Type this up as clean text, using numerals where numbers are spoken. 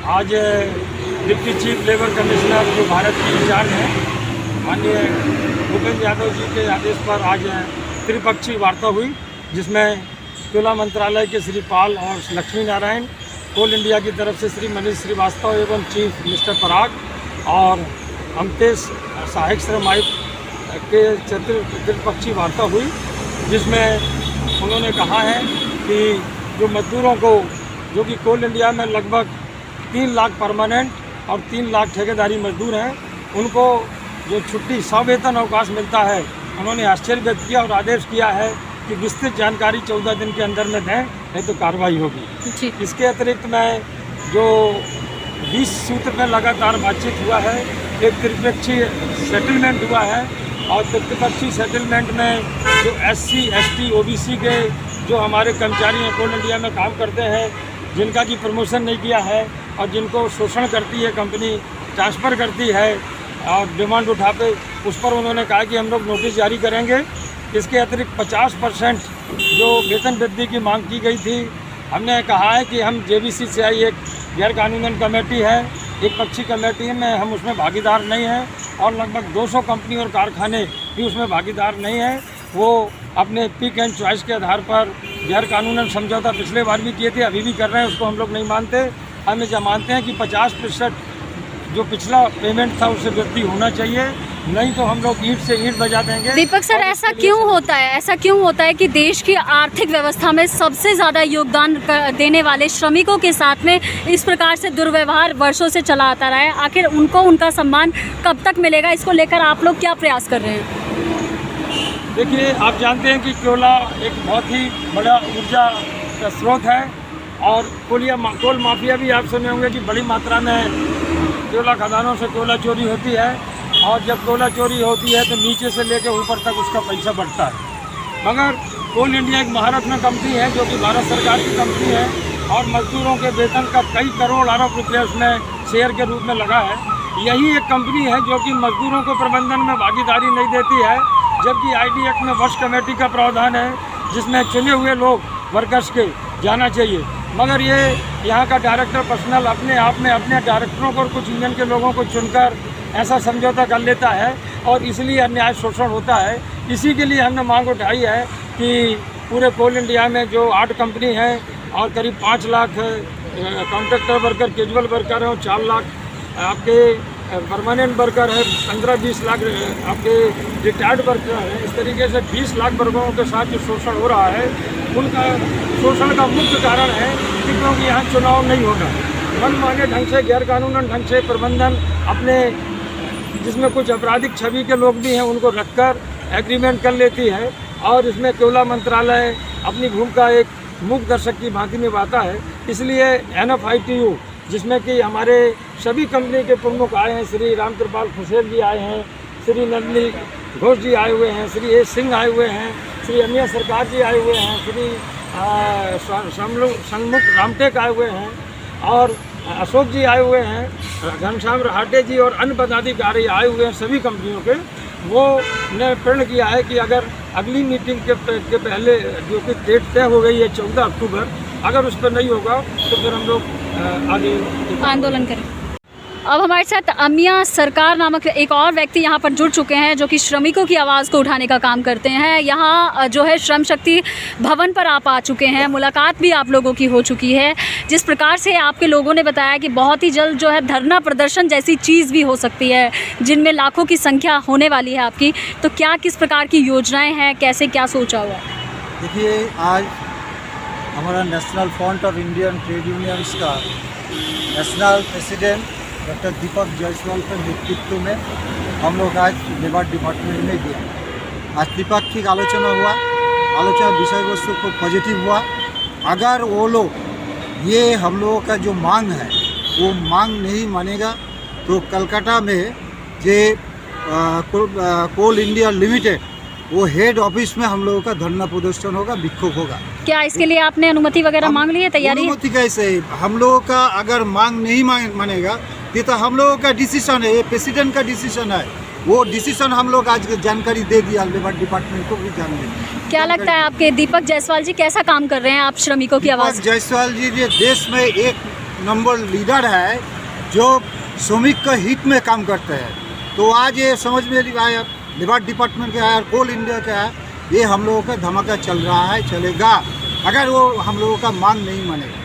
आज deputy chief labour commissioner जो भारत की इंचार्ज हैं माननीय भूपेंद्र यादव जी के आदेश पर आज त्रिपक्षीय वार्ता हुई, जिसमें कोयला मंत्रालय के श्री पाल और लक्ष्मी नारायण, कोल इंडिया की तरफ से श्री मनीष श्रीवास्तव एवं चीफ मिस्टर पराग और अमतेश सहायक श्रम आयुक्त के त्रिपक्षीय वार्ता हुई, जिसमें उन्होंने कहा है कि जो मजदूरों को, जो कि कोल इंडिया में लगभग 3 लाख परमानेंट और 3 लाख ठेकेदारी मजदूर हैं, उनको जो छुट्टी सवेतन अवकाश मिलता है, उन्होंने आश्चर्य व्यक्त किया और आदेश किया है कि विस्तृत जानकारी 14 दिन के अंदर में दें, नहीं तो कार्रवाई होगी। इसके अतिरिक्त मैं जो 20 सूत्र में लगातार बातचीत हुआ है, एक त्रिपक्षीय सेटलमेंट हुआ है और त्रिपक्षीय सेटलमेंट में जो SC, ST, OBC के जो हमारे कर्मचारी हैं कोल इंडिया में काम करते हैं, जिनका की प्रमोशन नहीं किया है और जिनको शोषण करती है कंपनी, ट्रांसफ़र करती है और डिमांड उठाते, उस पर उन्होंने कहा कि हम लोग नोटिस जारी करेंगे। इसके अतिरिक्त 50% जो वेतन वृद्धि की मांग की गई थी, हमने कहा है कि हम JBCCI एक गैर कानूनन कमेटी है, एक पक्षी कमेटी में हम उसमें भागीदार नहीं हैं और लगभग 200 कंपनी और कारखाने भी उसमें भागीदार नहीं हैं। वो अपने पिक एंड चॉइस के आधार पर गैर कानूनन समझौता पिछले बार भी किए थे, अभी भी कर रहे हैं, उसको हम लोग नहीं मानते। हम ये मानते हैं कि 50% जो पिछला पेमेंट था उससे वृद्धि होना चाहिए, नहीं तो हम लोग ईंट से ईंट बजा देंगे। दीपक सर, ऐसा क्यों होता है? ऐसा क्यों होता है कि देश की आर्थिक व्यवस्था में सबसे ज़्यादा योगदान देने वाले श्रमिकों के साथ में इस प्रकार से दुर्व्यवहार वर्षों से चला आता रहा है? आखिर उनको उनका सम्मान कब तक मिलेगा? इसको लेकर आप लोग क्या प्रयास कर रहे हैं? देखिए, आप जानते हैं कि कोयला एक बहुत ही बड़ा ऊर्जा का स्रोत है और कोल माफिया भी आप सुने होंगे कि बड़ी मात्रा में कोयला खदानों से कोयला चोरी होती है और जब कोयला चोरी होती है तो नीचे से लेकर ऊपर तक उसका पैसा बढ़ता है। मगर कोल इंडिया एक महारत्न कंपनी है जो कि भारत सरकार की कंपनी है और मजदूरों के वेतन का कई करोड़ अरब रुपये उसमें शेयर के रूप में लगा है। यही एक कंपनी है जो कि मजदूरों को प्रबंधन में भागीदारी नहीं देती है, जबकि ID एक्ट में वर्ष कमेटी का प्रावधान है जिसमें चुने हुए लोग वर्कर्स के जाना चाहिए। मगर ये यहाँ का डायरेक्टर पर्सनल अपने आप में अपने डायरेक्टरों को और कुछ यूनियन के लोगों को चुनकर ऐसा समझौता कर लेता है और इसलिए अन्याय शोषण होता है। इसी के लिए हमने मांग उठाई है कि पूरे कोल इंडिया में जो 8 कंपनी हैं और करीब 5 lakh contractor worker, casual worker हैं और 4 लाख आपके परमानेंट वर्कर है, 15-20 लाख आपके रिटायर्ड वर्कर हैं। इस तरीके से 20 लाख वर्गों के साथ जो शोषण हो रहा है, उनका शोषण का मुख्य कारण है कि क्योंकि यहाँ चुनाव नहीं होगा, मनमाने ढंग से, गैर कानूनन ढंग से प्रबंधन अपने, जिसमें कुछ आपराधिक छवि के लोग भी हैं, उनको रखकर एग्रीमेंट कर लेती है और इसमें कोयला मंत्रालय अपनी भूमिका एक मूक दर्शक की भांति निभाता है। इसलिए NFITU, जिसमें कि हमारे सभी कंपनी के प्रमुख आए हैं, श्री रामकृपाल खुशेल जी आए हैं, श्री नंदनी घोष जी आए हुए हैं, श्री A सिंह आए हुए हैं, श्री अमिया सरकार जी आए हुए हैं, श्री संमुख रामटेक आए हुए हैं और अशोक जी आए हुए हैं, घनश्याम रहाटे जी और अन्य पदाधिकारी आए हुए हैं सभी कंपनियों के। वो ने प्रण किया है कि अगर अगली मीटिंग के पहले जो कि डेट तय हो गई है 14 अक्टूबर, अगर उस पर नहीं होगा तो फिर हम लोग आगे आंदोलन करें। अब हमारे साथ अमिया सरकार नामक एक और व्यक्ति यहाँ पर जुड़ चुके हैं जो कि श्रमिकों की आवाज़ को उठाने का काम करते हैं। यहाँ जो है श्रम शक्ति भवन पर आप आ चुके हैं, मुलाकात भी आप लोगों की हो चुकी है। जिस प्रकार से आपके लोगों ने बताया कि बहुत ही जल्द जो है धरना प्रदर्शन जैसी चीज़ भी हो सकती है, जिनमें लाखों की संख्या होने वाली है आपकी, तो क्या किस प्रकार की योजनाएँ हैं, कैसे क्या सोचा हुआ? देखिए, आज हमारा national front of Indian trade unions का नेशनल प्रेसिडेंट डॉक्टर दीपक जायसवाल के नेतृत्व में हम लोग आज लेबर डिपार्टमेंट में गए। आज त्रिपाक्षिक आलोचना हुआ, आलोचना विषय वस्तु को पॉजिटिव हुआ। अगर वो लोग ये हम लोगों का जो मांग है वो मांग नहीं मानेगा तो कलकत्ता में जे कोल इंडिया लिमिटेड वो हेड ऑफिस में हम लोगों का धरना प्रदर्शन होगा, विक्षोभ होगा। क्या इसके लिए आपने अनुमति वगैरह मांग ली है? तैयारी है? अनुमति कैसे? हम लोगों का अगर मांग नहीं मानेगा ये तो हम लोगों का डिसीजन है, ये प्रेसिडेंट का डिसीजन है। वो डिसीजन हम लोग आज जानकारी दे दिया, लेबर डिपार्टमेंट को भी जान दें। क्या लगता है आपके दीपक जायसवाल जी कैसा काम कर रहे हैं आप श्रमिकों की आवाज़? जायसवाल जी देश में एक नंबर लीडर है जो श्रमिक के हित में काम करते हैं। तो आज ये समझ में आया लेबर डिपार्टमेंट का है और कोल इंडिया का है, ये हम लोगों का धमाका चल रहा है, चलेगा अगर वो हम लोगों का मांग नहीं मानेगा।